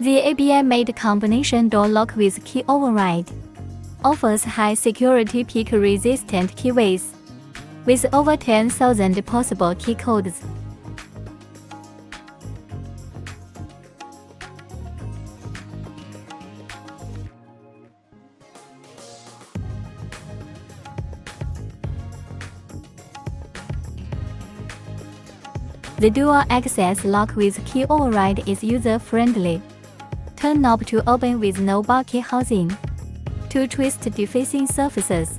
The ABI-made combination door lock with key override offers high security peak-resistant keyways with over 10,000 possible key codes. The dual-access lock with key override is user-friendly. Turn knob to open with no bar key housing. To twist defacing surfaces.